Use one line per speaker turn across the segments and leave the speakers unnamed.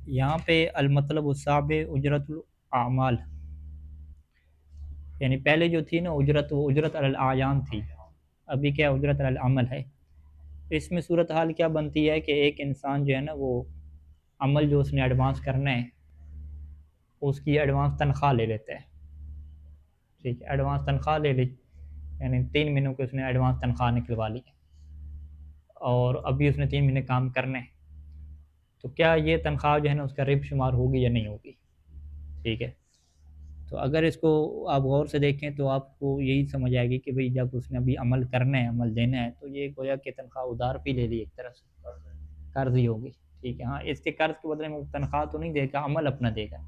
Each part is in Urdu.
یہاں پہ المطلب الصابع اجرت الاعمال، یعنی پہلے جو تھی نا اجرت، وہ اجرت علی الاعیان تھی، ابھی کیا اجرت علی العمل ہے۔ اس میں صورتحال کیا بنتی ہے کہ ایک انسان جو ہے نا وہ عمل جو اس نے ایڈوانس کرنا ہے اس کی ایڈوانس تنخواہ لے لیتا ہے، ٹھیک ہے، ایڈوانس تنخواہ لے لی، یعنی 3 مہینوں کی اس نے ایڈوانس تنخواہ نکلوا لی اور ابھی اس نے 3 مہینے کام کرنا ہے، تو کیا یہ تنخواہ جو ہے نا اس کا رب شمار ہوگی یا نہیں ہوگی؟ ٹھیک ہے، تو اگر اس کو آپ غور سے دیکھیں تو آپ کو یہی سمجھ آئے گی کہ بھئی جب اس نے ابھی عمل کرنا ہے، عمل دینا ہے، تو یہ گویا کہ تنخواہ ادھار پہ لے لی، ایک طرح سے قرض ہی ہوگی، ٹھیک ہے۔ ہاں، اس کے قرض کے بدلے میں تنخواہ تو نہیں دے گا، عمل اپنا دے گا،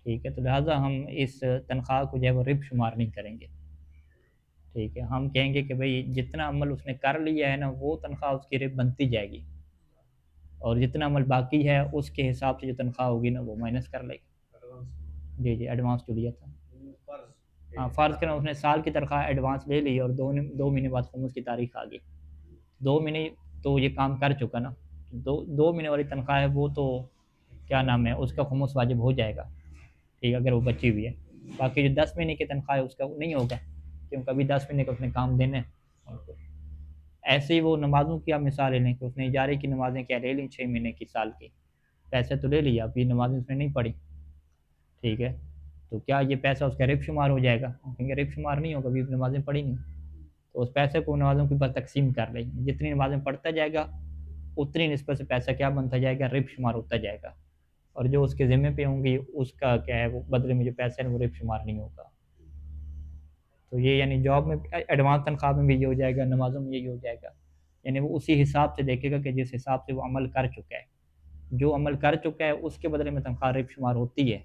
ٹھیک ہے، تو لہٰذا ہم اس تنخواہ کو جو ہے وہ رب شمار نہیں کریں گے، ٹھیک ہے۔ ہم کہیں گے کہ بھئی جتنا عمل اس نے کر لیا ہے نا وہ تنخواہ اس کی رب بنتی جائے گی، اور جتنا عمل باقی ہے اس کے حساب سے جو تنخواہ ہوگی نا وہ مائنس کر لے گی۔ جی جی، ایڈوانس جو لیا تھا، ہاں، فرض کریں اس نے سال کی تنخواہ ایڈوانس لے لی اور 2 مہینے بعد خمس کی تاریخ آ گئی، 2 مہینے تو یہ کام کر چکا نا، 2 مہینے والی تنخواہ ہے وہ تو کیا نام ہے اس کا خمس واجب ہو جائے گا، ٹھیک ہے، اگر وہ بچی ہوئی ہے۔ باقی جو 10 مہینے کی تنخواہ ہے اس کا نہیں ہوگا، کیونکہ ابھی 10 مہینے کا اس نے کام دینا ہے۔ ایسے ہی وہ نمازوں کی آپ مثالیں لیں کہ اس نے اجارے کی نمازیں کیا لے لیں 6 مہینے کی، سال کی، پیسے تو لے لیا، ابھی نمازیں اس نے نہیں پڑھی، ٹھیک ہے، تو کیا یہ پیسہ اس کا رب شمار ہو جائے گا؟ کیونکہ رب شمار نہیں ہوگا، ابھی نمازیں پڑھی نہیں، تو اس پیسے کو نمازوں کے اوپر تقسیم کر لیں، جتنی نمازیں پڑھتا جائے گا اتنی نسبت سے پیسہ کیا بنتا جائے گا؟ رب شمار ہوتا جائے گا، اور جو اس کے ذمے پہ ہوں گی اس کا کیا ہے وہ بدلے میں جو پیسے ہیں وہ رب شمار نہیں ہوگا۔ تو یہ یعنی جاب میں ایڈوانس تنخواہ میں بھی یہ ہو جائے گا، نمازوں میں یہی ہو جائے گا، یعنی وہ اسی حساب سے دیکھے گا کہ جس حساب سے وہ عمل کر چکا ہے، جو عمل کر چکا ہے اس کے بدلے میں تنخواہ رب شمار ہوتی ہے،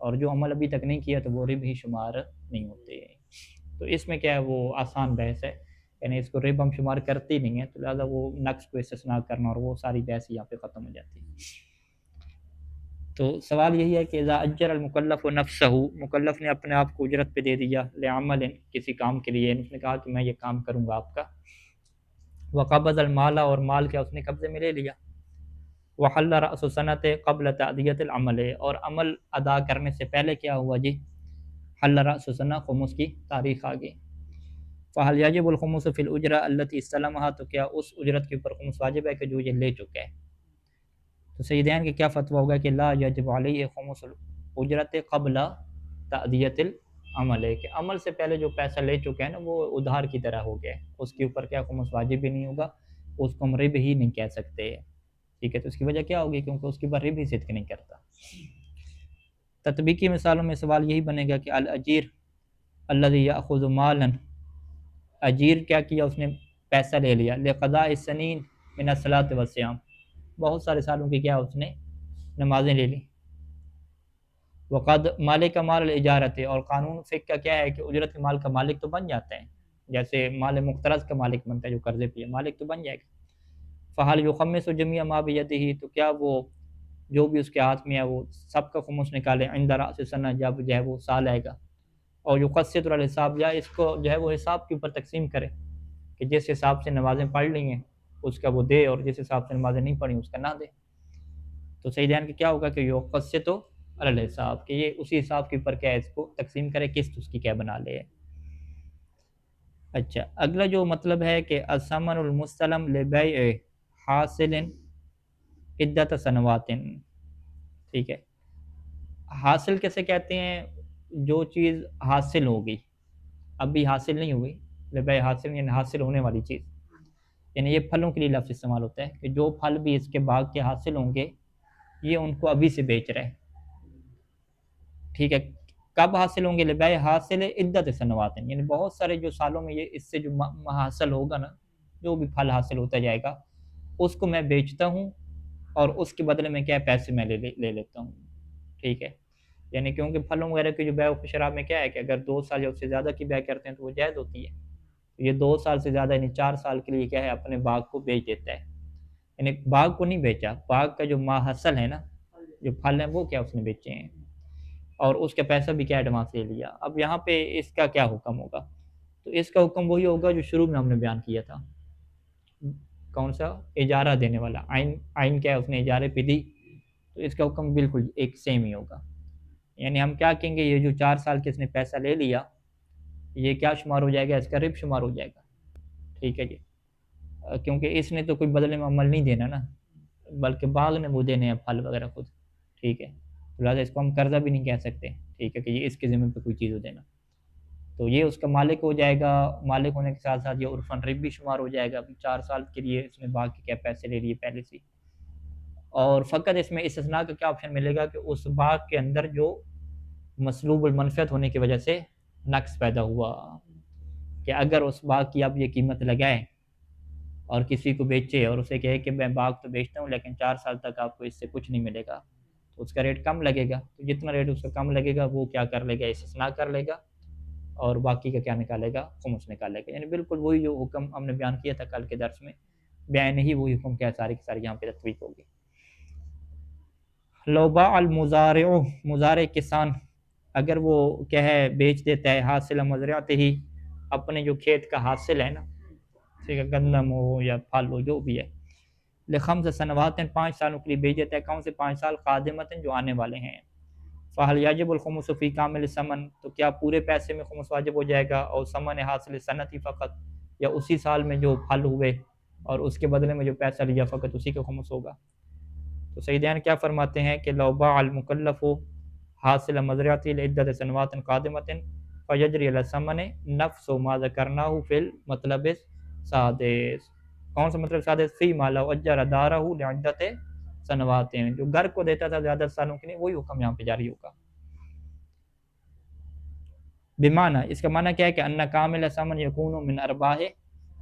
اور جو عمل ابھی تک نہیں کیا تو وہ رب ہی شمار نہیں ہوتے۔ تو اس میں کیا ہے وہ آسان بحث ہے، یعنی اس کو رب ہم شمار کرتے ہی نہیں ہیں، تو لہٰذا وہ نقص کو استثناء کرنا اور وہ ساری بحث یہاں پہ ختم ہو جاتی ہے۔ تو سوال یہی ہے کہ اذا اجر المکلف نفسہ، مکلف نے اپنے آپ کو اجرت پہ دے دیا، لعمل، کسی کام کے لیے، اس نے کہا کہ میں یہ کام کروں گا آپ کا، وقبض المال، اور مال کیا اس نے قبضے میں لے لیا، وحل رأس سنت قبل تأدیت العمل، اور عمل ادا کرنے سے پہلے کیا ہوا جی؟ حل رأس سنہ، خمس کی تاریخ آ گئی، فہل یجب الخمس فی الاجرہ التی استلمہا، تو کیا اس اجرت کے اوپر خمس واجب ہے کہ جو یہ لے چکا ہے؟ تو سیدین کے کیا فتویٰ ہوگا کہ لا یجب علیہ خمس الاجرت قبل تأدیت العمل، ہے کہ عمل سے پہلے جو پیسہ لے چکے ہیں نا وہ ادھار کی طرح ہو گیا ہے، اس کے اوپر کیا خمس واجب بھی نہیں ہوگا، اس کو ہم رب ہی نہیں کہہ سکتے، ٹھیک ہے۔ تو اس کی وجہ کیا ہوگی؟ کیونکہ اس کے اوپر رب ہی صدق نہیں کرتا۔ تطبیقی مثالوں میں سوال یہی بنے گا کہ الاجیر الذی یأخذ مالا، اجیر کیا کیا اس نے؟ پیسہ لے لیا، لقضاء السنین من الصلاۃ والصیام، بہت سارے سالوں کی کیا اس نے نمازیں لے لی، وقد مالک مال الاجارت، اور قانون فقہ کا کیا ہے کہ اجرت مال کا مالک تو بن جاتا ہے، جیسے مال مقترض کا مالک بنتا ہے، جو قرضے پہ ہے مالک تو بن جائے گا۔ فحال یخمس جمیع ما بیدہ، تو کیا وہ جو بھی اس کے ہاتھ میں ہے وہ سب کا خمس نکالے، عند رأس سنہ، جب جو ہے وہ سال آئے گا، اور یقسط علی الحساب، یا اس کو جو ہے وہ حساب کے اوپر تقسیم کرے کہ جس حساب سے نمازیں پڑھ لی ہیں اس کا وہ دے، اور جس حساب سے نمازیں نہیں پڑھی اس کا نہ دے۔ تو سیدان کہ کیا ہوگا کہ یقسط علی الحساب، کہ یہ اسی حساب کے اوپر کیا ہے اس کو تقسیم کرے، قسط اس کی کیا بنا لے۔ اچھا، اگلا جو مطلب ہے کہ الثمن المستلم لبیع حاصل عدت سنوات، ٹھیک ہے، حاصل کیسے کہتے ہیں؟ جو چیز حاصل ہوگی، ابھی حاصل نہیں ہوئی، لبیع حاصل یعنی حاصل ہونے والی چیز، یعنی یہ پھلوں کے لیے لفظ استعمال ہوتا ہے کہ جو پھل بھی اس کے باغ کے حاصل ہوں گے یہ ان کو ابھی سے بیچ رہے ہیں، ٹھیک ہے، کب حاصل ہوں گے؟ لبیع حاصل عدت سنوات، یعنی بہت سارے جو سالوں میں یہ اس سے جو حاصل ہوگا نا، جو بھی پھل حاصل ہوتا جائے گا اس کو میں بیچتا ہوں، اور اس کے بدلے میں کیا پیسے میں لے لیتا ہوں، ٹھیک ہے، یعنی کیونکہ پھلوں وغیرہ کی جو بیع و شراء میں کیا ہے کہ اگر 2 سال یا اس سے زیادہ کی بیع کرتے ہیں تو وہ جائز ہوتی ہے، یہ 2 سال سے زیادہ یعنی 4 سال کے لیے کیا ہے اپنے باغ کو بیچ دیتا ہے، یعنی باغ کو نہیں بیچا، باغ کا جو ماحصل ہے نا، جو پھل ہیں وہ کیا اس نے بیچے ہیں، اور اس کا پیسہ بھی کیا ایڈوانس لے لیا۔ اب یہاں پہ اس کا کیا حکم ہوگا؟ تو اس کا حکم وہی ہوگا جو شروع میں ہم نے بیان کیا تھا، کون سا؟ اجارہ دینے والا، عین کیا ہے اس نے اجارے پہ دی، تو اس کا حکم بالکل ایک سیم ہی ہوگا. یعنی ہم کیا کہیں گے، یہ جو 4 سال کے اس نے پیسہ لے لیا یہ کیا شمار ہو جائے گا، اس کا رب شمار ہو جائے گا. ٹھیک ہے جی، کیونکہ اس نے تو کوئی بدلے میں عمل نہیں دینا نا، بلکہ باغ نے وہ دینے ہیں پھل وغیرہ خود. ٹھیک ہے، لہٰذا اس کو ہم قرضہ بھی نہیں کہہ سکتے. ٹھیک ہے، کہ یہ اس کے ذمہ پہ کوئی چیز ہو دینا. تو یہ اس کا مالک ہو جائے گا. مالک ہونے کے ساتھ ساتھ یہ عرفاً رب بھی شمار ہو جائے گا. 4 سال کے لیے اس نے باغ کے کیا پیسے لے لیے پہلے سے. اور فقط اس میں استثناء کا کیا آپشن ملے گا کہ اس باغ کے اندر جو مسلوب المنفعت ہونے کی وجہ سے نقص پیدا ہوا، کہ اگر اس باغ کی اب یہ قیمت لگائے اور کسی کو بیچے اور اسے کہے کہ میں باغ تو بیچتا ہوں لیکن 4 سال تک آپ کو اس سے کچھ نہیں ملے گا، تو اس کا ریٹ کم لگے گا. تو جتنا ریٹ اس کا کم لگے گا وہ کیا کر لے گا، استثناء کر لے گا اور باقی کا کیا نکالے گا، خمس نکالے گا. یعنی بالکل وہی جو حکم ہم نے بیان کیا تھا کل کے درس میں، بیان ہی وہی حکم کیا ساری کی ساری یہاں پہ تطبیق ہوگی. لو باع المزارع، مزارع کسان اگر وہ کیا ہے بیچ دیتا ہے حاصل مزرعت ہی، اپنے جو کھیت کا حاصل ہے نا، ٹھیک ہے، گندم ہو یا پھل ہو جو بھی ہے، لخمس سنوات 5 سالوں کے لیے بیچ دیتا ہے. کون سے 5 سال؟ قادمت جو آنے والے ہیں. فہل یجب الخمس فی کامل ثمن، تو کیا پورے پیسے میں خمس واجب ہو جائے گا؟ اور ثمن حاصل صنعتی فقط، یا اسی سال میں جو پھل ہوئے اور اس کے بدلے میں جو پیسہ لیا فقط اسی کا خمس ہوگا؟ تو سیدین کیا فرماتے ہیں کہ لو باع المکلف حاصل مزرعتی لعدت سنوات قادمت فیجری علی الثمن نفس ما ذکرناه فی المطلب السادس. کون سا مطلب سادس؟ فی ما لو اجر دارہ لعدت سنوات، جو گھر کو دیتا تھا زیادہ سالوں کے لیے وہی حکم یہاں پہ جاری ہوگا. بمعنی، اس کا معنی کیا ہے کہ ان کامل ثمن یکون من ارباح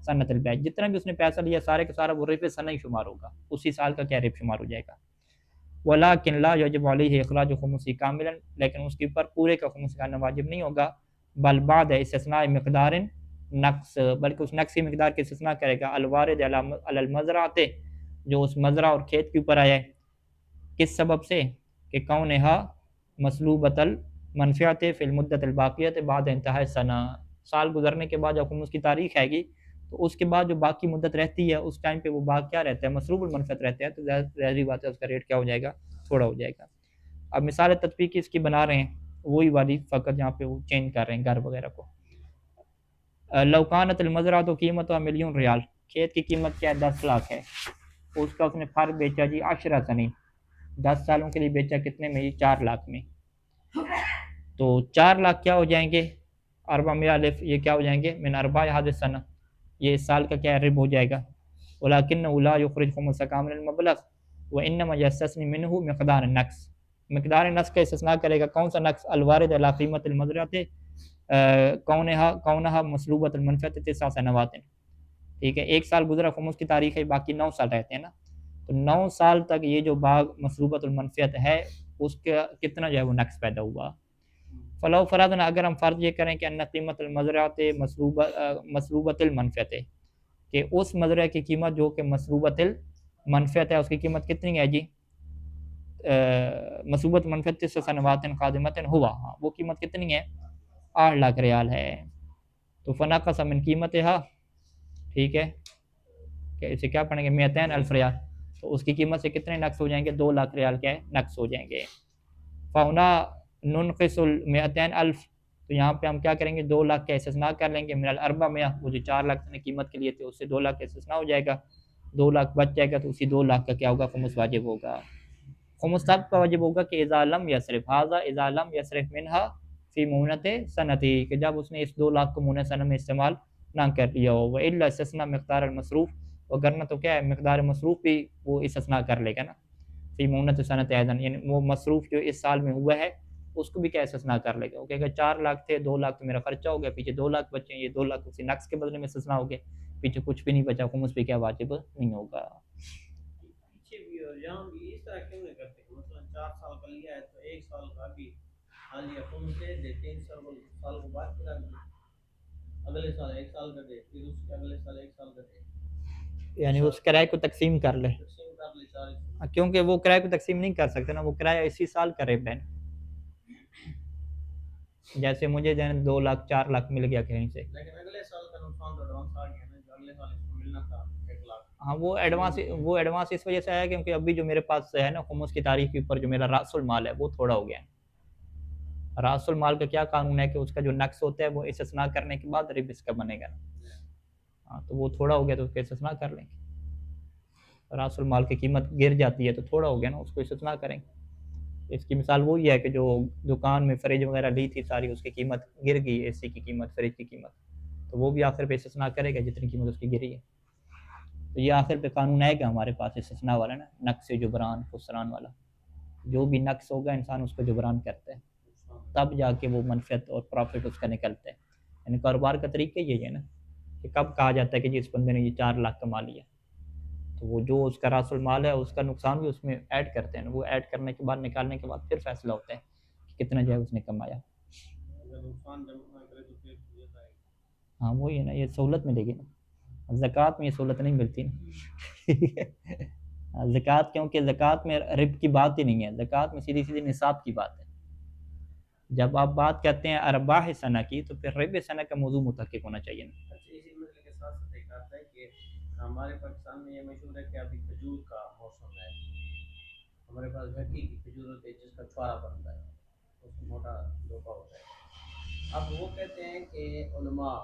سنت البیع، جتنا بھی اس نے پیسہ لیا سارے کا سارا وہ رب سنہ ہی شمار ہوگا، اسی سال کا کیا رب شمار ہو جائے گا. ولیکن لا یجب علیہ اخراج خمسی کاملا، لیکن اس کے اوپر پورے کا خمس کرنا واجب نہیں ہوگا. بل بعد استثناء مقدار نقص، بلکہ اس نقصی مقدار کے استثناء کرے گا الوارد علی المزرعۃ، جو اس مزرعہ اور کھیت کے اوپر آیا ہے. کس سبب سے؟ کہ کونہا مسلوبۃ المنفعۃ فی المدۃ الباقیۃ بعد انتہاء سنہ، سال گزرنے کے بعد جب خمس کی تاریخ آئے گی تو اس کے بعد جو باقی مدت رہتی ہے اس ٹائم پہ وہ باغ کیا رہتا ہے، مسلوب المنفعت رہتا ہے. تو ظاہری بات ہے اس کا ریٹ کیا ہو جائے گا، تھوڑا ہو جائے گا. اب مثال تطبیقی اس کی بنا رہے ہیں وہی والی، فقط یہاں پہ وہ چینج کر رہے ہیں گھر وغیرہ کو. لو کانت المزرعۃ قیمت ملین ریال، کھیت کی قیمت کیا ہے، 10 لاکھ ہے. اس کا اس نے پھر بیچا جی 10 سنین، 10 سالوں کے لیے بیچا کتنے میں؟ 4 لاکھ میں. تو 4 لاکھ کیا ہو جائیں گے، 400 الف، یہ کیا ہو جائیں گے من ارباع هذا السنہ، یہ اس سال کا کیا رب ہو جائے گا. ولكنه لا يخرج خمس كامل المبلغ وانما يستثني منه مقدار النقص، مقدار نقص کا استثناء کرے گا. کون سا نقص؟ الوارد علی قیمت المزرعۃ کونہا مسلوبۃ المنفعۃ 9 سنوات. ٹھیک ہے، 1 سال گزرا خمس کی تاریخ ہے، باقی 9 سال رہتے ہیں نا. تو 9 سال تک یہ جو باغ مسلوبۃ المنفعت ہے اس کا کتنا جو ہے وہ نقص پیدا ہوا. فلو فرضنا، اگر ہم فرض یہ کریں کہ ان قیمت المزرعۃ مسلوبۃ المنفعت، کہ اس مزرعہ کی قیمت جو کہ مسلوبۃ المنفعت ہے اس کی قیمت کتنی ہے جی، مسلوبۃ منفعت 9 سنوات قادمت ہوا، وہ قیمت کتنی ہے، 8 لاکھ ریال ہے. تو فنقص من قیمتها، ٹھیک ہے، کہ اسے کیا پڑھیں گے 200 الف ریال، تو اس کی قیمت سے کتنے نقص ہو جائیں گے، 2 لاکھ ریال کیا ہے نقص ہو جائیں گے. فہنا ننقص 200 الف، تو یہاں پہ ہم کیا کریں گے، 2 لاکھ کا استثناء کر لیں گے من ال400، وہ جو 4 لاکھ نے قیمت کے لیے تھے اس سے 2 لاکھ کا استثناء ہو جائے گا. 2 لاکھ بچ جائے گا تو اسی 2 لاکھ کا کیا ہوگا، خمس واجب ہوگا. خمس تب کا واجب ہوگا کہ اذا لم یصرف ھذا، اذا لم یصرف منها فی مونت سنتی، کہ جب اس نے اس 2 لاکھ کو مونت سنہ میں استعمال نہ کر لیا ہو. والا استثناء مقدار المصروف، وگرنہ تو کیا ہے مقدار مصروف بھی وہ استثناء کر لے گا نا. فی مونت سنت ایضا، یعنی وہ مصروف جو اس سال میں ہوا ہے اس کو بھی کیا استثناء کر لے گا. وہ کہے گا 4 لاکھ تھے، 2 لاکھ تو میرا خرچہ ہو گیا، پیچھے 2 لاکھ بچے ہیں، یہ 2 لاکھ اسی نقص کے بدلے میں استثناء ہو گئے، پیچھے کچھ بھی نہیں بچا، خمس پہ کیا واجب نہیں ہوگا.
پیچھے بھی اور یہاں بھی اس طرح کیوں نہیں کرتے کہ مثلا 4 سال کا لیا ہے تو 1 سال کا بھی ہاں جی خمس دے دے، 3 سال کو بعد پھر اگلے سال 1 سال کا دے، پھر اس کے اگلے سال 1 سال کا دے،
یعنی اس کرائے کو تقسیم کر لے، کیونکہ وہ کرائے کو تقسیم نہیں کر سکتے نا، وہ کرایہ اسی سال کا رب ہے. جیسے مجھے 2 لاکھ 4 لاکھ مل گیا کہیں سے،
لیکن اگلے سال کا نقصان تو ایڈوانس آ گیا نا، جو اگلے سال اس کو ملنا تھا 1 لاکھ.
ہاں وہ ایڈوانس اس وجہ سے آیا کیونکہ ابھی جو میرے پاس ہے نا خمس کی تاریخ کے اوپر جو میرا راس المال ہے وہ تھوڑا ہو گیا ہے. راس المال کا کیا قانون ہے کہ اس کا جو نقص ہوتا ہے وہ استثناء کرنے کے بعد رب اس کا بنے گا. ہاں تو وہ تھوڑا ہو گیا تو اس کا استثناء کر لیں گے. راس المال کی قیمت گر جاتی ہے تو تھوڑا ہو گیا نا، اس کو استثناء کریں گے. اس کی مثال وہی ہے کہ جو دکان میں فریج وغیرہ لی تھی ساری، اس کی قیمت گر گئی، اے سی کی قیمت، فریج کی قیمت، تو وہ بھی آخر پہ استثناء کرے گا جتنی قیمت اس کی گری ہے. تو یہ آخر پہ قانون آئے گا ہمارے پاس استثناء والا نا، نقص جبران خسران والا. جو بھی نقص ہوگا انسان اس کو جبران کرتا ہے، تب جا کے وہ منفعت اور پروفٹ اس کا نکلتا ہے. یعنی کاروبار کا طریقہ یہی ہے نا کہ کب کہا جاتا ہے کہ جی اس بندے نے یہ 4 لاکھ کما لیا، تو وہ جو اس کا راس المال ہے اس کا نقصان بھی اس میں ایڈ کرتے ہیں. وہ ایڈ کرنے کے بعد نکالنے کے بعد پھر فیصلہ ہوتا ہے کہ کتنا جو ہے اس نے کمایا. ہاں وہی ہے نا، یہ سہولت ملے گی نا. زکوٰۃ میں یہ سہولت نہیں ملتی نا. زکوٰۃ کیونکہ زکوٰۃ میں رب کی بات ہی نہیں ہے، زکوٰۃ میں سیدھی سیدھی نصاب کی بات ہے. جب آپ بات کرتے ہیں ارباح سنہ کی تو پھر رب سنہ کا موضوع متحقق ہونا چاہیے نا.
اسی مسئلے کے ساتھ ساتھ ایک آتا ہے کہ ہمارے پاکستان میں یہ مشہور ہے کہ ابھی کھجور کا موسم ہے. ہمارے پاس گھٹی کی کھجور ہوتی ہے جس کا چھوارا بنتا ہے، اس میں موٹا دھوکا ہوتا ہے. اب وہ کہتے ہیں کہ علماء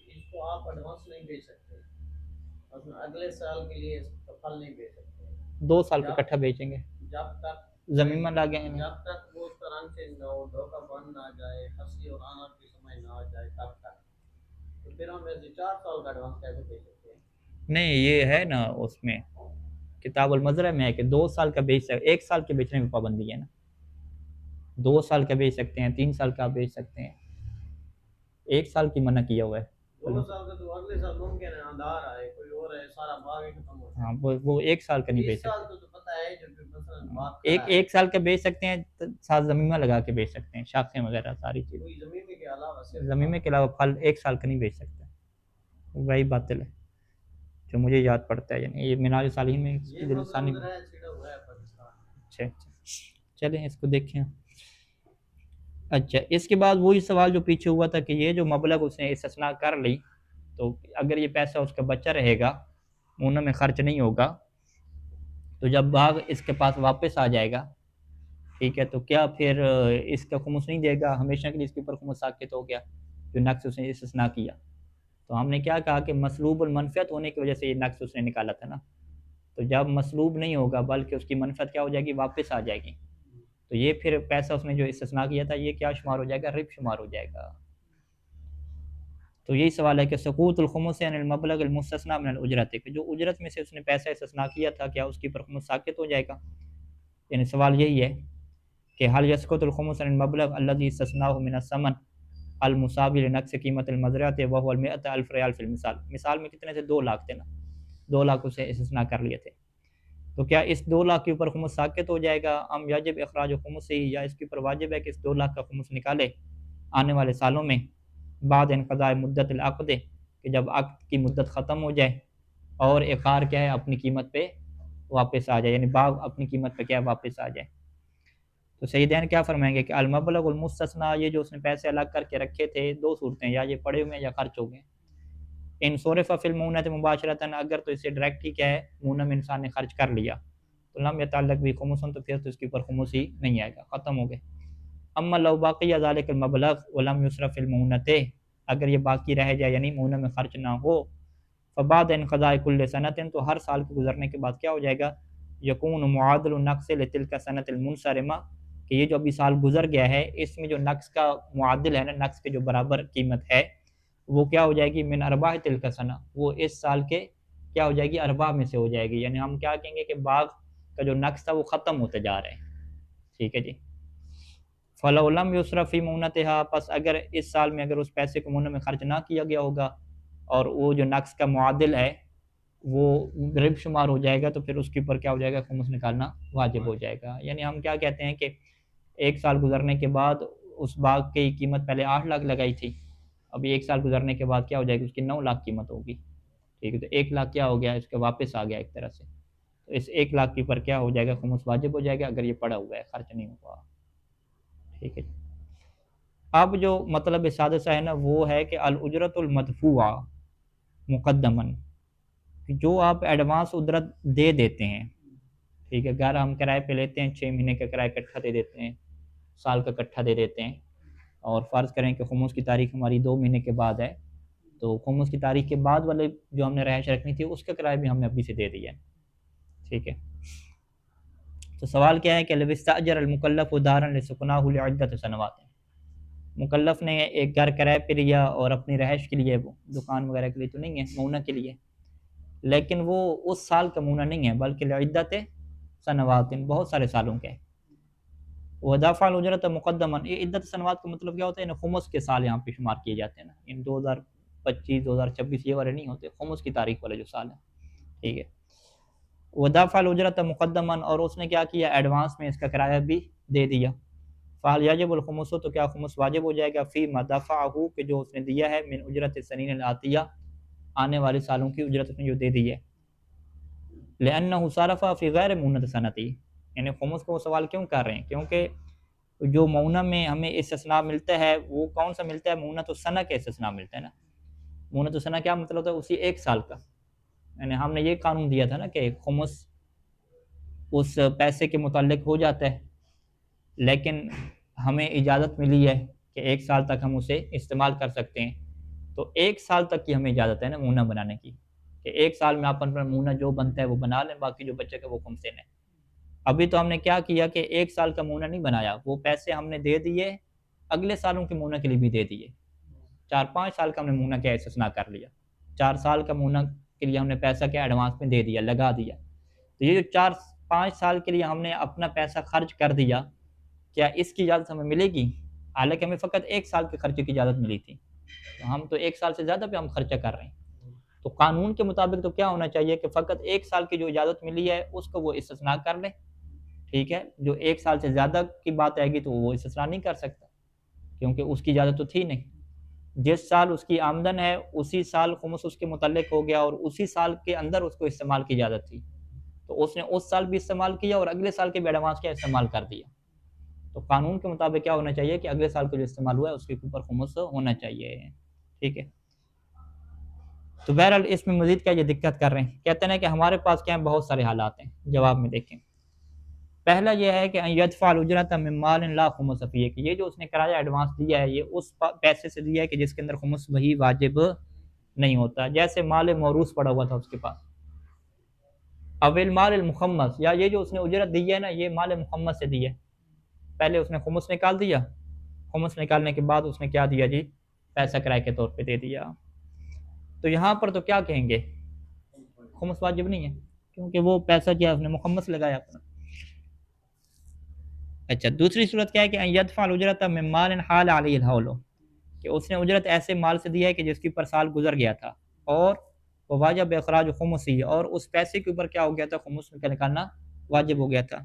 اس کو آپ ایڈوانس نہیں بیچ سکتے، اس میں اگلے سال کے لیے اس کا پھل نہیں بیچ سکتے،
2 سال کا اکٹھا بیچیں گے
جب تک
زمین میں لاگیں گے.
جب تک وہ اس کا رنگ چینج نہ ہو، دھوکا بند نہ جائے، خاصی اور آنر کی سمجھ نہ آ جائے تب تک. تو پھر ہم ایسے 4 سال کا ایڈوانس کیسے بیچ سکتے ہیں؟
نہیں یہ ہے نا اس میں کتاب المزرع میں ہے کہ 2 سال کا بیچ سکتے، 1 سال کے بیچنے میں پابندی ہے نا. 2 سال کا بیچ سکتے ہیں، 3 سال کا بیچ سکتے ہیں، 1 سال کی منع کیا ہوا ہے.
2 سال کا تو اگلے سال ممکن ہے اندھار آئے، کوئی اور ہے، سارا باغ ہی ختم ہو جائے.
ہاں وہ 1 سال کا نہیں بیچ
20 سال
سکتے.
تو پتہ ہے جو مثلا باغ کھڑا ہے.
ایک سال کا بیچ سکتے ہیں، ساتھ زمینہ لگا کے بیچ سکتے ہیں، شاخیں وغیرہ ساری چیزیں.
کوئی زمین کے علاوہ
زمینہ کے علاوہ پھل 1 سال کا نہیں بیچ سکتے. وہی باطل ہے جو مجھے یاد پڑتا ہے. یعنی یہ منہاج الصالحین میں اس کی دلستانی. اچھا چلیں اس کو دیکھیں. اچھا اس کے بعد وہی سوال جو پیچھے ہوا تھا کہ یہ جو مبلغ اس نے استثناء کر لی، تو اگر یہ پیسہ اس کا بچہ رہے گا، مونہ میں خرچ نہیں ہوگا، تو جب باغ اس کے پاس واپس آ جائے گا، ٹھیک ہے، تو کیا پھر اس کا خمس نہیں دے گا؟ ہمیشہ کے لیے اس کے اوپر خمس ساقط ہو گیا جو نقص اس نے استثناء کیا. تو ہم نے کیا کہا کہ مسلوب المنفعت ہونے کی وجہ سے یہ نقص اس نے نکالا تھا نا. تو جب مسلوب نہیں ہوگا بلکہ اس کی منفعت کیا ہو جائے گی؟ واپس آ جائے گی. تو یہ پھر پیسہ اس نے جو استثناء کیا تھا یہ کیا شمار ہو جائے گا؟ رب شمار ہو جائے گا. تو یہی سوال ہے کہ سقوط الخمس عن المبلغ المستثنى من الاجرت، کہ جو اجرت میں سے اس نے پیسہ استثناء کیا تھا کیا اس کی پر خمس ساقط ہو جائے گا؟ یعنی سوال یہی ہے کہ هل يسقط الخمس عن المبلغ الذي استثناه من الثمن المساوي لنقص قیمت المزرعة وهو 100,000 ریال فی المثال. مثال میں کتنے تھے؟ 2 لاکھ تھے نا، 2 لاکھ اسے استثناء کر لیے تھے. تو کیا اس 2 لاکھ کے اوپر خمس ساقط ہو جائے گا؟ ام یجب اخراج خمس سے، یا اس کے اوپر واجب ہے کہ اس 2 لاکھ کا خمس نکالے آنے والے سالوں میں بعد انقضاء مدت العقد، کہ جب عقد کی مدت ختم ہو جائے اور اقرار کیا ہے اپنی قیمت پہ واپس آ جائے، یعنی باغ اپنی قیمت پہ کیا واپس آ جائے. تو سیدین کیا فرمائیں گے کہ المبلغ المستثنیٰ، یہ جو اس نے پیسے الگ کر کے رکھے تھے 2 صورتیں، یا یہ پڑے ہوئے ہیں یا خرچ ہو گئے. ان صرف فی المونۃ مباشرۃ، اگر تو اسے ڈائریکٹ ہی کیا ہے مونہ میں انسان نے خرچ کر لیا، تو لم یتعلق بھی خمسن، تو پھر تو اس کے اوپر خمس ہی نہیں آئے گا، ختم ہو گئے. اما لو باقی ذالک المبلغ ولم یصرف فی المونۃ، اگر یہ باقی رہ جائے یعنی مونہ میں خرچ نہ ہو، فبعد انقضاء کل سنۃ، تو ہر سال کے گزرنے کے بعد کیا ہو جائے گا؟ یکون معادل النقص لتلک السنۃ المنصرمہ، کہ یہ جو ابھی سال گزر گیا ہے اس میں جو نقص کا معادل ہے نا، نقص کے جو برابر قیمت ہے، وہ کیا ہو جائے گی؟ من ارباح تلک سنہ، وہ اس سال کے کیا ہو جائے گی؟ ارباح میں سے ہو جائے گی. یعنی ہم کیا کہیں گے کہ باغ کا جو نقص تھا وہ ختم ہوتے جا رہے ہیں. ٹھیک ہے جی. فلو لم یصرف فی مونتھا، پس اگر اس سال میں اگر اس پیسے کو مونہ میں خرچ نہ کیا گیا ہوگا اور وہ جو نقص کا معادل ہے وہ رب شمار ہو جائے گا، تو پھر اس کے اوپر کیا ہو جائے گا؟ خمس نکالنا واجب ہو جائے گا. یعنی ہم کیا کہتے ہیں کہ 1 سال گزرنے کے بعد اس باغ کی قیمت پہلے 8 لاکھ لگائی تھی، ابھی 1 سال گزرنے کے بعد کیا ہو جائے گی؟ اس کی 9 لاکھ قیمت ہوگی. ٹھیک ہے، تو 1 لاکھ کیا ہو گیا؟ اس کے واپس آ گیا ایک طرح سے. تو اس 1 لاکھ کے اوپر کیا ہو جائے گا؟ خمس واجب ہو جائے گا اگر یہ پڑا ہوا ہے، خرچ نہیں ہوا. ٹھیک ہے. اب جو مطلب سادسہ ہے نا وہ ہے کہ الاجرت المدفوعہ مقدماً، کہ جو آپ ایڈوانس اجرت دے دیتے ہیں، ٹھیک ہے، گھر ہم کرائے پہ لیتے ہیں، 6 مہینے کا کرایہ اکٹھا دے دیتے ہیں، سال کا اکٹھا دے دیتے ہیں، اور فرض کریں کہ خمس کی تاریخ ہماری 2 مہینے کے بعد ہے، تو خمس کی تاریخ کے بعد والے جو ہم نے رہائش رکھنی تھی اس کا کرایہ بھی ہم نے ابھی سے دے دیا ہے، ٹھیک ہے۔ تو سوال کیا ہے کہ لو استاجر المکلف دارا لسکناہ لعدۃ سنوات، مکلف نے ایک گھر کرائے پہ لیا اور اپنی رہائش کے لیے، وہ دکان وغیرہ کے لیے تو نہیں ہے، مونہ کے لیے، لیکن وہ اس سال کا مونہ نہیں ہے بلکہ لعدۃ سنوات، بہت سارے سالوں کے ہے۔ ودفع الاجرت مقدما، یہ عدت سنوات کا مطلب کیا ہوتا ہے؟ خمس کے سال یہاں پہ شمار کیے جاتے ہیں نا، ان 2025 2026 یہ والے نہیں ہوتے، خمس کی تاریخ والے جو سال ہیں، ٹھیک ہے۔ ودفع الاجرت مقدما، اور اس نے کیا کیا؟ ایڈوانس میں اس کا کرایہ بھی دے دیا۔ فہل یجب الخمس، تو کیا خمس واجب ہو جائے گا؟ فی ما دفعہ، کہ جو اس نے دیا ہے، من اجرت السنین الآتیہ، آنے والے سالوں کی اجرت اس نے جو دے دی ہے، لأنہ صرف فی غیر مونۃ سنتی، یعنی خمس کو وہ سوال کیوں کر رہے ہیں؟ کیونکہ جو مونہ میں ہمیں استثناء ملتا ہے وہ کون سا ملتا ہے؟ مونۃ السنہ کا استثناء ملتا ہے نا۔ مونۃ السنہ کیا مطلب ہوتا ہے؟ اسی ایک سال کا، یعنی ہم نے یہ قانون دیا تھا نا کہ خمس اس پیسے کے متعلق ہو جاتا ہے، لیکن ہمیں اجازت ملی ہے کہ 1 سال تک ہم اسے استعمال کر سکتے ہیں، تو 1 سال تک کی ہمیں اجازت ہے نا مونہ بنانے کی، کہ 1 سال میں آپ اپنا مونہ جو بنتا ہے وہ بنا لیں، باقی جو بچے کا وہ خمسین ہے۔ ابھی تو ہم نے کیا کیا کہ 1 سال کا مونہ نہیں بنایا، وہ پیسے ہم نے دے دیے، اگلے سالوں کے مونہ کے لیے بھی دے دیے، 4-5 سال کا ہم نے مونہ کیا استثناء کر لیا، 4 سال کا مونہ کے لیے ہم نے پیسہ کیا ایڈوانس میں دے دیا، لگا دیا، تو یہ جو 4-5 سال کے لیے ہم نے اپنا پیسہ خرچ کر دیا، کیا اس کی اجازت ہمیں ملے گی؟ حالانکہ ہمیں فقط 1 سال کے خرچے کی اجازت ملی تھی، تو ہم تو 1 سال سے زیادہ پہ ہم خرچہ کر رہے ہیں، تو قانون کے مطابق تو کیا ہونا چاہیے کہ فقط 1 سال کی جو اجازت ملی ہے اس کو وہ استثناء کر لے، ٹھیک ہے۔ جو 1 سال سے زیادہ کی بات آئے گی تو وہ استثناء نہیں کر سکتا، کیونکہ اس کی اجازت تو تھی نہیں، جس سال اس کی آمدن ہے اسی سال خمس اس کے متعلق ہو گیا، اور اسی سال کے اندر اس کو استعمال کی اجازت تھی، تو اس نے اس سال بھی استعمال کیا اور اگلے سال کے بھی ایڈوانس کیا استعمال کر دیا، تو قانون کے مطابق کیا ہونا چاہیے کہ اگلے سال کا جو استعمال ہوا ہے اس کے اوپر خمس ہونا چاہیے، ٹھیک ہے۔ تو بہرحال اس میں مزید کیا یہ دقت کر رہے ہیں، کہتے ہیں کہ ہمارے پاس کیا بہت سارے حالات ہیں، جواب میں دیکھیں۔ پہلا یہ ہے کہ یدفع الاجرۃ من مال لا خمس فیہ، کہ یہ جو اس نے کرایہ ایڈوانس دیا ہے یہ اس پیسے سے دیا ہے کہ جس کے اندر خمس وہی واجب نہیں ہوتا، جیسے مال موروث پڑا ہوا تھا اس کے پاس، اول مال المخمس، یا یہ جو اس نے اجرت دی ہے نا یہ مال مخمس سے دی ہے، پہلے اس نے خمس نکال دیا، خمس نکالنے کے بعد اس نے کیا دیا جی؟ پیسہ کرائے کے طور پہ دے دیا، تو یہاں پر تو کیا کہیں گے؟ خمس واجب نہیں ہے، کیونکہ وہ پیسہ کیا اس نے مخمس لگایا اپنا۔ اچھا، دوسری صورت کیا ہے کہ یدفع الاجرۃ من مال حال علیہ الحول، کہ اس نے اجرت ایسے مال سے دیا ہے کہ جس کے اوپر سال گزر گیا تھا، اور وہ واجب اخراج خمسی، اور اس پیسے کے اوپر کیا ہو گیا تھا؟ خمس کا نکالنا واجب ہو گیا تھا،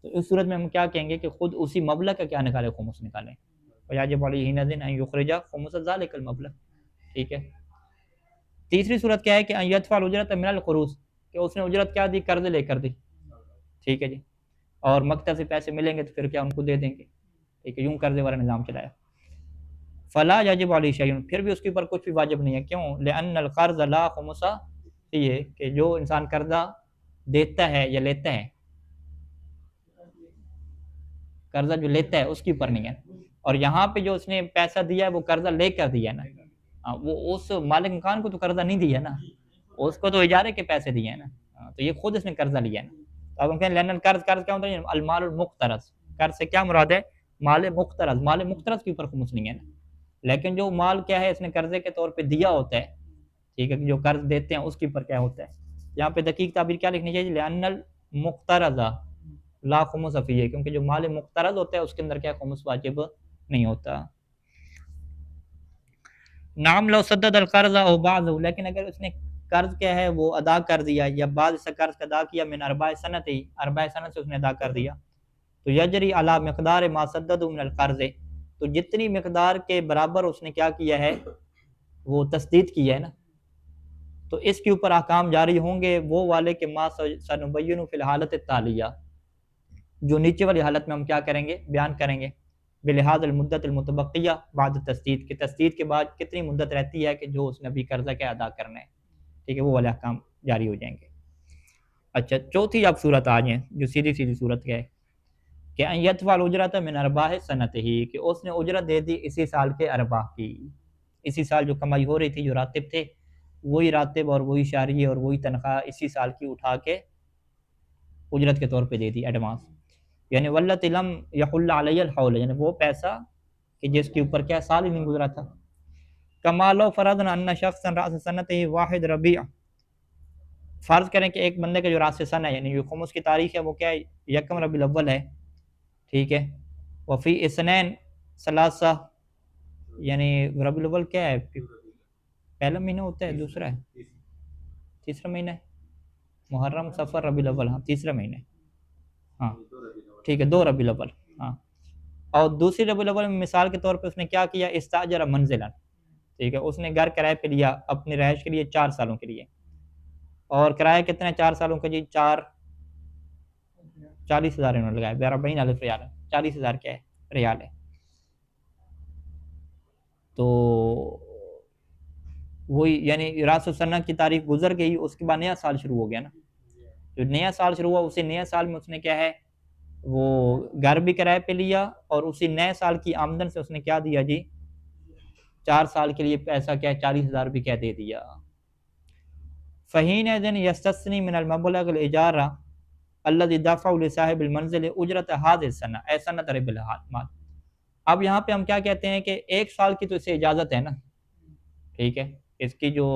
تو اس صورت میں ہم کیا کہیں گے کہ خود اسی مبلغ کا کیا نکالے؟ خمس نکالیں، ویجب علیہ حینئذ ان یخرج خمس ذلک المبلغ، ٹھیک ہے۔ تیسری صورت کیا ہے کہ یدفع الاجرۃ من القروض، کہ اس نے اجرت کیا دی؟ قرض لے کر دی، ٹھیک ہے جی، اور مکتب سے پیسے ملیں گے تو پھر کیا ان کو دے دیں گے، ٹھیک ہے، یوں قرضے والا نظام چلایا۔ فلا یجب علیہ شیء، پھر بھی اس کے اوپر کچھ بھی واجب نہیں ہے، کیوں؟ لأن القرض لا خمس فیہ، کہ جو انسان قرضہ دیتا ہے یا لیتا ہے، قرضہ جو لیتا ہے اس کے اوپر نہیں ہے، اور یہاں پہ جو اس نے پیسہ دیا ہے وہ قرضہ لے کر دیا ہے نا، وہ اس مالک مکان کو تو قرضہ نہیں دیا نا، اس کو تو اجارے کے پیسے دیے ہیں نا، تو یہ خود اس نے قرضہ لیا ہے نا، تو اب ہم کہیں لین القرض، قرض کیا ہوتا ہے؟ المال المقترض، قرض سے کیا مراد ہے؟ مال مقترض، مال مقترض کے اوپر خمس نہیں ہے نا، لیکن جو مال کیا ہے اس نے قرضے کے طور پہ دیا ہوتا ہے، ٹھیک ہے، جو قرض دیتے ہیں اس کے اوپر کیا ہوتا ہے؟ یہاں پہ دقیق تعبیر کیا لکھنی چاہیے؟ لأن المقترض لا خمس فیہ، کیونکہ جو مال مقترض ہوتا ہے اس کے اندر کیا خمس واجب نہیں ہوتا۔ نعم لو سدد القرض او بعض، لیکن اگر اس نے قرض کیا ہے وہ ادا کر دیا یا بعض سے قرض ادا کیا، من 4 سنت، 4 سنت سے اس نے ادا کر دیا، تو یجری علی مقدار ما سدد من القرض، تو جتنی مقدار کے برابر اس نے کیا کیا ہے وہ تسدید کی ہے نا، تو اس کے اوپر احکام جاری ہوں گے وہ والے کہ ما سنبین فی الحالت التالیہ، جو نیچے والی حالت میں ہم کیا کریں گے؟ بیان کریں گے، بلحاظ المدت المتبقیہ بعد تسدید، کہ تسدید کے بعد کتنی مدت رہتی ہے کہ جو اس نے ابھی قرضہ کے ادا کرنا ہے، ٹھیک ہے، وہ والے احکام جاری ہو جائیں گے۔ اچھا چوتھی اب صورت آ جائیں جو سیدھی سیدھی صورت ہے کہ ان یدفع الاجرۃ من ارباح سنتہ، کہ اس نے اجرت دے دی اسی سال کے ارباح کی، اسی سال جو کمائی ہو رہی تھی، جو راتب تھے وہی راتب اور وہی شہریے اور وہی تنخواہ اسی سال کی اٹھا کے اجرت کے طور پہ دے دی ایڈوانس، یعنی واللتی لم یحل علی الحول، یعنی وہ پیسہ کہ جس کے اوپر کیا سال ہی نہیں گزرا تھا۔ کما لو فرضنا ان شخصا راس سنتہ واحد ربیع، فرض کریں کہ ایک بندے کا جو راس سنہ ہے یعنی جو خمس کی تاریخ ہے وہ کیا ہے، یکم ربیع الاول ہے، ٹھیک ہے، وفی اثنین ثلاثہ، یعنی ربیع الاول کیا ہے، پہلا مہینہ ہوتا ہے، دوسرا ہے، تیسرا مہینہ ہے، محرم صفر ربیع الاول، ہاں تیسرا مہینہ ہے، ہاں ٹھیک ہے، 2 ربیع الاول، ہاں۔ اور دوسری ربیع الاول میں مثال کے طور پہ اس نے کیا کیا، استاجر منزلا، ٹھیک ہے، اس نے گھر کرائے پہ لیا اپنی رہائش کے لیے 4 سالوں کے لیے، اور کرایہ کتنا ہے 4 سالوں کا جی، 40,000 انہوں نے لگایا، 42 الف ریال ہے، 40,000 کیا ہے ریال ہے۔ تو وہی یعنی راس السنہ کی تاریخ گزر گئی، اس کے بعد نیا سال شروع ہو گیا نا، جو نیا سال شروع ہوا اسی نئے سال میں اس نے کیا ہے وہ گھر بھی کرائے پہ لیا، اور اسی نئے سال کی آمدن سے اس نے کیا دیا جی، 4 سال کے لیے پیسہ کیا ہے 40,000 بھی کیا دے دیا۔ فحینئذ یستثنی من المبلغ الاجارہ الذی دفع لصاحب المنزل اجرت هذه السنہ اے سنۃ ربیع الاول۔ اب یہاں پہ ہم کیا کہتے ہیں کہ 1 سال کی تو اسے اجازت ہے نا، ٹھیک ہے، اس کی جو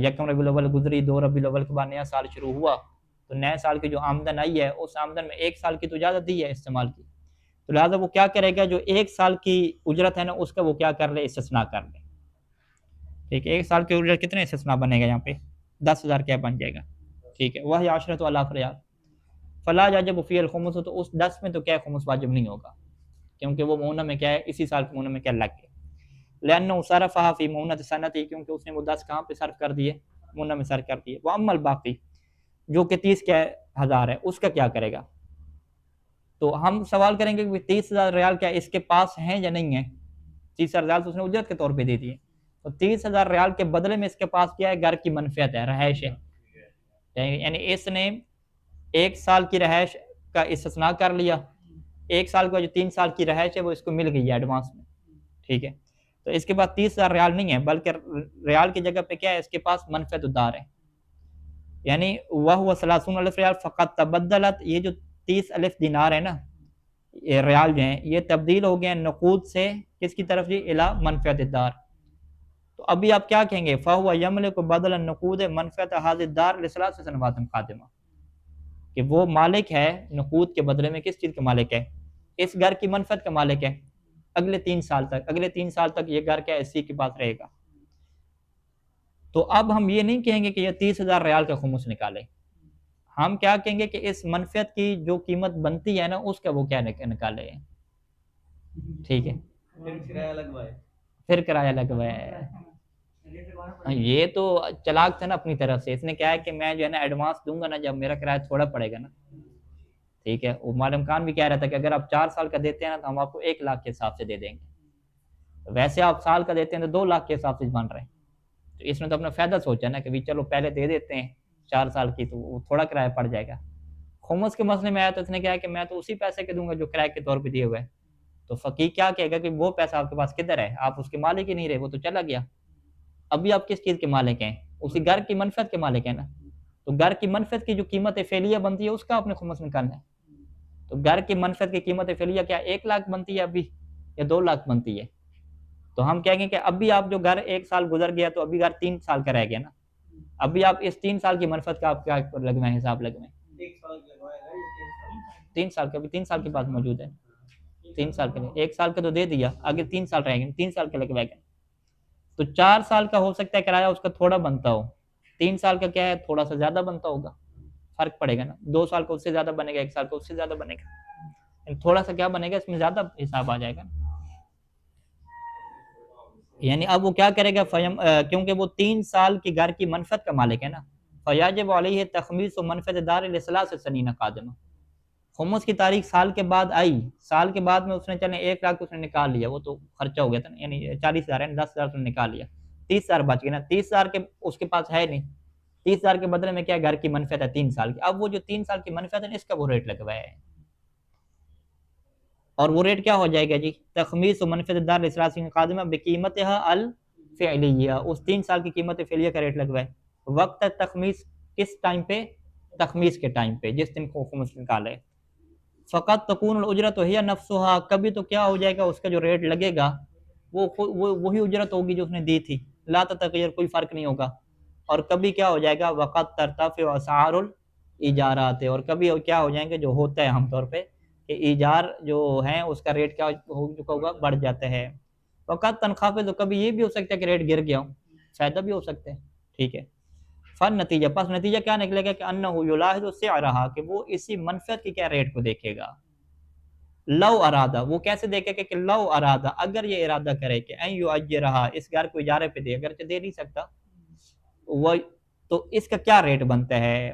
یکم ربیع الاول گزری، 2 ربیع الاول کے بعد نیا سال شروع ہوا، تو نئے سال کی جو آمدن آئی ہے اس آمدن میں 1 سال کی تو اجازت دی ہے استعمال کی، تو لہٰذا وہ کیا کرے گا، جو 1 سال کی اجرت ہے نا اس کا وہ کیا کر لے، استثناء کر لے، ٹھیک ہے، 1 سال کی اجرت کتنے استثناء بنے گا یہاں پہ، 10,000 کیا بن جائے گا، ٹھیک ہے، وہی عشرۃ الاف ریال، فلا یجب فی الخمس، تو اس 10 میں تو کیا خمس واجب نہیں ہوگا، کیونکہ وہ مونہ میں کیا ہے اسی سال کے مونہ میں کیا لگ گئے، لأنه صرفها فی مونۃ سنتی، کیونکہ اس نے وہ 10 کہاں پہ صرف کر دیے، مونہ میں صرف کر دیے۔ واما الباقی، جو کہ 30 کیا ہزار ہے اس کا کیا کرے گا، تو ہم سوال کریں گے کہ 30,000 ریال کیا اس کے پاس ہیں یا نہیں ہیں، 30,000 ریال تو اس نے اجرت کے طور پہ دے دیے، تو 30,000 ریال کے بدلے میں اس کے پاس کیا ہے، گھر کی منفعت ہے، رہائش ہے، یعنی اس نے 1 سال کی رہائش کا استثناء کر لیا، 1 سال کا جو 3 سال کی رہائش ہے وہ اس کو مل گئی ہے ایڈوانس میں، ٹھیک ہے، تو اس کے بعد 30,000 ریال نہیں ہے، بلکہ ریال کی جگہ پہ کیا ہے، اس کے پاس منفعت الدار ہے، یعنی وہ 30 الف ریال فقط تبدلت، یہ جو 30 الف دینار ہے نا، یہ ریال جو ہیں یہ تبدیل ہو گئے ہیں نقود سے کس کی طرف جی، الی منفعت الدار، تو ابھی آپ کیا کہیں گے، فَهُوَ يَمْلِكُ بَدَلَ النُّقُودِ مَنْفِعَةَ هَذِهِ الدَّارِ لِثَلَاثِ سَنَوَاتٍ قَادِمَةٍ، کہ وہ مالک ہے نقود کے بدلے میں کس چیز کا مالک ہے، اس گھر کی منفعت کا مالک ہے، اگلے 3 سال تک، اگلے 3 سال تک یہ گھر کیا اسی کے پاس رہے گا، تو اب ہم یہ نہیں کہیں گے کہ یہ 30,000 ریال کا خمس نکالے، ہم کیا کہیں گے کہ اس منفعت کی جو قیمت بنتی ہے نا اس کا وہ کیا نکالے، ٹھیک ہے،
پھر کرایہ لگوائے،
پھر کرایہ لگوائے، یہ تو چلاک تھا نا اپنی طرف سے، اس نے کیا ہے کہ میں جو ہے نا ایڈوانس دوں گا نا جب میرا کرایہ تھوڑا پڑے گا نا، ٹھیک ہے، وہ معلم خان بھی کہہ رہا تھا کہ اگر آپ 4 سال کا دیتے ہیں نا تو ہم آپ کو 1 لاکھ کے حساب سے دے دیں گے، ویسے آپ سال کا دیتے ہیں تو 2 لاکھ کے حساب سے بن رہے ہیں، تو اس نے تو اپنا فائدہ سوچا نا کہ بھی چلو پہلے دے دیتے ہیں 4 سال کی تو وہ تھوڑا کرایہ پڑ جائے گا، خمس کے مسئلے میں آیا تو اس نے کہا کہ میں تو اسی پیسے کے دوں گا جو کرایہ کے طور پہ دیے ہوئے، تو فقیہ کیا کہے گا کہ وہ پیسہ آپ کے پاس کدھر ہے، آپ اس کے مالک ہی نہیں رہے، وہ تو چلا گیا، ابھی آپ کس چیز کے مالک ہیں، اسی گھر کی منفعت کے مالک ہیں نا، تو گھر کی منفعت کی جو قیمت فعلیہ بنتی ہے اس کا آپ نے خمس نکالنا ہے، تو گھر کی منفعت کی قیمت فعلیہ کیا 1 لاکھ بنتی ہے ابھی یا 2 لاکھ بنتی ہے، تو ہم کہیں گے کہ ابھی آپ جو گھر 1 سال گزر گیا تو ابھی گھر 3 سال کا رہ گیا نا، ابھی آپ اس 3 سال کی منفعت کا آپ کیا لگوائیں، حساب لگوائیں،
1 سال لگوائے گا یا
3 سال کا، ابھی 3 سال کے بعد موجود ہے، 3 سال کے لیے 1 سال کا تو دے دیا، آگے 3 سال رہ گئے، 3 سال کے لگوائے گا، تو 4 سال کا ہو سکتا ہے کرایہ اس کا تھوڑا بنتا ہو، 3 سال کا کیا ہے تھوڑا سا زیادہ بنتا ہوگا، فرق پڑے گا نا، 2 سال کا اس سے زیادہ بنے گا، 1 سال کا اس سے زیادہ بنے گا، تھوڑا سا کیا بنے گا اس میں زیادہ حساب آ جائے گا، یعنی اب وہ کیا کرے گا کیونکہ وہ 3 سال کی گھر کی منفعت کا مالک ہے نا، فیاجب علیہ تخمیس و منفعت دار لثلاث سنین قادمہ، خمس کی تاریخ سال کے بعد آئی، سال کے بعد میں اس نے چلے 1 لاکھ اس نے نکال لیا، وہ تو خرچہ ہو گیا تھا نا، یعنی 40,000 ہے، 10,000 اس نے نکال لیا، 30,000 بچ گئے نا، 30,000 کے اس کے پاس ہے نہیں، 30,000 کے بدلے میں کیا گھر کی منفیت ہے 3 سال کی. اب وہ جو 3 سال کی منفیت ہے اس کا وہ ریٹ لگوایا ہے, اور وہ ریٹ کیا ہو جائے گا جی, تخمیس و منفیت دار لسلاسی قادمہ بقیمتها الفعلیہ, اس 3 سال کی قیمت فعلیہ کا ریٹ لگوائے. وقت تخمیس کس ٹائم پہ, تخمیس کے ٹائم پہ جس دن کو خمس نکالے. فقط تکون الاجرت ہی نفسها, کبھی تو کیا ہو جائے گا اس کا جو ریٹ لگے گا وہ وہی اجرت ہوگی جو اس نے دی تھی, لا تتغیر, کوئی فرق نہیں ہوگا. اور کبھی کیا ہو جائے گا وقت ترتفع اسعار الاجارات, اور کبھی کیا ہو جائیں گے جو ہوتا ہے عام طور پہ کہ ایجار جو ہیں اس کا ریٹ کیا ہو چکا ہوگا, بڑھ جاتا ہے. وقت تنخواہ تو کبھی یہ بھی ہو سکتا ہے کہ ریٹ گر گیا ہو, فائدہ بھی ہو سکتا ہے. ٹھیک ہے, فن نتیجہ, پس نتیجہ کیا نکلے گا کہ انہ یلاحظ السعر, کہ وہ اسی منفعت کی کیا ریٹ کو دیکھے گا. لو ارادہ, وہ کیسے دیکھے گا کہ لو ارادہ, اگر یہ ارادہ کرے کہ این یؤجرہا, اس گھر کو اجارے پہ دے, اگرچہ دے نہیں سکتا وہ, تو اس کا کیا ریٹ بنتا ہے.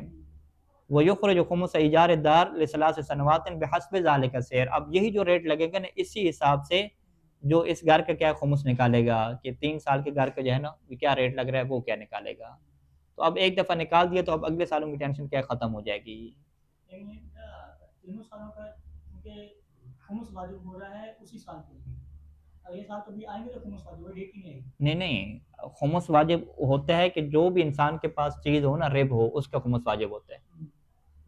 وَيُخْرِجُ خُمُسَ ایجار الدار لثلاث سنوات بحسب ذلك السعر, اب یہی جو ریٹ لگے گا نا اسی حساب سے جو اس گھر کا کیا خمس نکالے گا, کہ 3 سال کے گھر کا جو ہے نا کیا ریٹ لگ رہا ہے وہ کیا نکالے گا. تو اب ایک دفعہ نکال دیا تو اب اگلے سالوں کی ٹینشن کیا ختم ہو جائے گی.
تینوں سالوں کا کیونکہ خمس واجب ہو رہا ہے اسی سال کے لیے, اگلے سال کبھی آئیں گے تو خمس واجب ہوگا, ڈیٹ ہی نہیں آئے گی.
نہیں, خمس واجب ہوتا ہے کہ جو بھی انسان کے پاس چیز ہو نا, رب ہو, اس کا خمس واجب ہوتا ہے.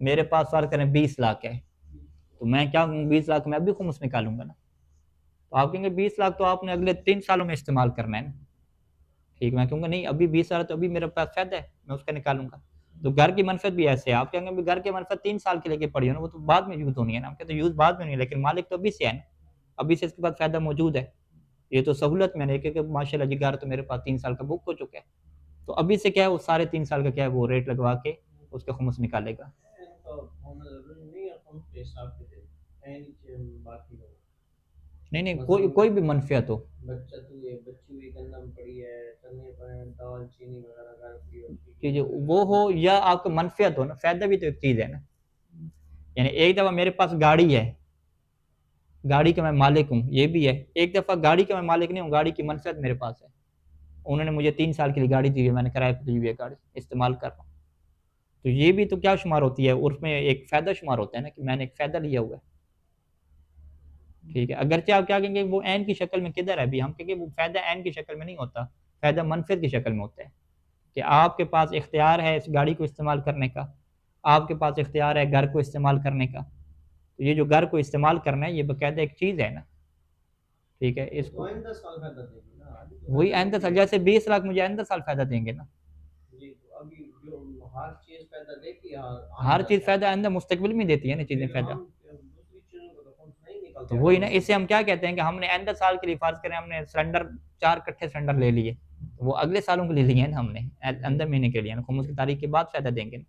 میرے پاس فرض کریں 20 لاکھ ہے, تو میں کیا 20 لاکھ میں اب بھی خمس نکالوں گا نا. تو آپ کہیں گے 20 لاکھ تو آپ نے اگلے 3 سالوں میں استعمال کرنا ہے نا. ٹھیک, میں کہوں گا نہیں ابھی 20 سال تو ابھی میرے پاس فائدہ ہے, میں اس کا نکالوں گا. تو گھر کی منفعت بھی ایسے ہے, آپ کہیں گے گھر کی منفعت 3 سال کے لے کے پڑی ہو نا, وہ تو بعد میں یوز ہونی ہے نا. ہم کہتے ہیں یوز بعد میں نہیں, لیکن مالک تو ابھی سے ہے نا, ابھی سے اس کے بعد فائدہ موجود ہے. یہ تو سہولت میں نے کہ ماشاء اللہ جی گھر تو میرے پاس 3 سال کا بک ہو چکا ہے, تو ابھی سے کیا ہے وہ سارے 3 سال کا کیا ہے وہ ریٹ لگوا کے اس کا خمس نکالے گا. نہیں, کوئی بھی منفعت ہو, کہ جو وہ ہو یا آپ کو منفعت ہو نا, فائدہ بھی تو ایک چیز ہے نا. یعنی ایک دفعہ میرے پاس گاڑی ہے, گاڑی کا میں مالک ہوں, یہ بھی ہے. ایک دفعہ گاڑی کا میں مالک نہیں ہوں, گاڑی کی منفعت میرے پاس ہے, انہوں نے مجھے 3 سال کے لیے گاڑی دی ہوئی ہے, میں نے کرایہ پہ دی ہوئی ہے گاڑی, استعمال کر رہا ہوں. تو یہ بھی تو کیا شمار ہوتی ہے, اس میں ایک فائدہ شمار ہوتا ہے نا, کہ میں نے ایک فائدہ لیا ہوا ہے. ٹھیک ہے, اگرچہ آپ کیا کہیں گے وہ عین کی شکل میں کدھر ہے, بھی ہم کہیں گے وہ فائدہ عین کی شکل میں نہیں ہوتا, فائدہ منفعت کی شکل میں ہوتا ہے. کہ آپ کے پاس اختیار ہے اس گاڑی کو استعمال کرنے کا, آپ کے پاس اختیار ہے گھر کو استعمال کرنے کا. تو یہ جو گھر کو استعمال کرنا ہے یہ باقاعدہ ایک چیز ہے نا. ٹھیک ہے, اس کو وہی آئندہ سال, جیسے 20 لاکھ مجھے آئندہ سال فائدہ دیں گے نا. ہر چیز فائدہ آئندہ مستقبل میں دیتی ہے نا چیزیں فائدہ. تو وہی نا, اس سے ہم کیا کہتے ہیں کہ ہم نے آئندہ سال کے لیے فرض کریں ہم نے سلنڈر 4 کٹھے سلنڈر لے لیے, وہ اگلے سالوں کے لیے لیے ہیں نا ہم نے, اندر مہینے کے لیے نا, خمس کی تاریخ کے بعد فائدہ دیں گے نا.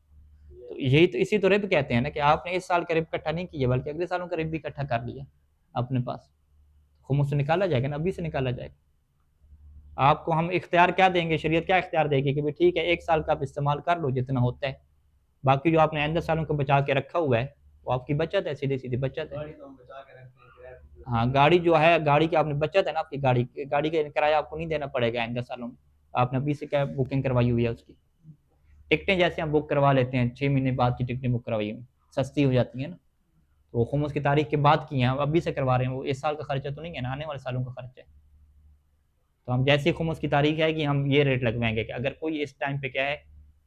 تو یہی تو اسی تو رب کہتے ہیں نا, کہ آپ نے اس سال کا رب اکٹھا نہیں کیا بلکہ اگلے سالوں کا رب بھی اکٹھا کر لیا اپنے پاس, خمس سے نکالا جائے گا نا, ابھی سے نکالا جائے گا. آپ کو ہم اختیار کیا دیں گے, شریعت کیا اختیار دے گی کہ ٹھیک ہے 1 سال کا آپ استعمال کر لو جتنا ہوتا ہے, باقی جو آپ نے آئندہ سالوں کو بچا کے رکھا ہوا ہے وہ آپ کی بچت ہے, سیدھی سیدھی بچت ہے. ہاں, گاڑی جو ہے, گاڑی کی آپ نے بچت ہے نا, آپ کی گاڑی کا کرایہ آپ کو نہیں دینا پڑے گا آئندہ سالوں میں, آپ نے ابھی سے کیا بکنگ کروائی ہوئی ہے اس کی. ٹکٹیں جیسے ہم بک کروا لیتے ہیں 6 مہینے بعد کی ٹکٹیں بک کروائی ہوئی سستی ہو جاتی ہیں نا, تو وہ خمس کی تاریخ کے بعد کی ہیں, ابھی سے کروا رہے ہیں, وہ اس سال کا خرچہ تو نہیں ہے نا, آنے والے سالوں کا خرچہ ہے. تو ہم جیسے خمس کی تاریخ ہے کہ ہم یہ ریٹ لگوائیں گے کہ اگر کوئی اس ٹائم پہ کیا ہے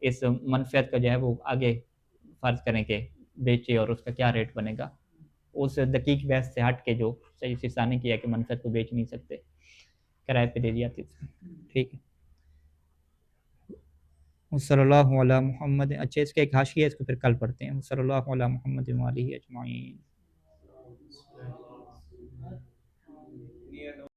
اس منفعت کا جو ہے وہ آگے فرض کریں کہ بیچے, اور اس کا کیا ریٹ بنے گا, اس دقیق بحث سے ہٹ کے جو صحیح سلسلہ نے کیا کہ منفعت کو بیچ نہیں سکتے, کرائے پہ دے دیا تھا. ٹھیک ہے, صلی اللہ علیہ محمد. اچھا, اس کا ایک حاشیہ ہے, اس کو پھر کل پڑھتے ہیں. صلی اللہ علیہ محمد وآلہ اجمعین.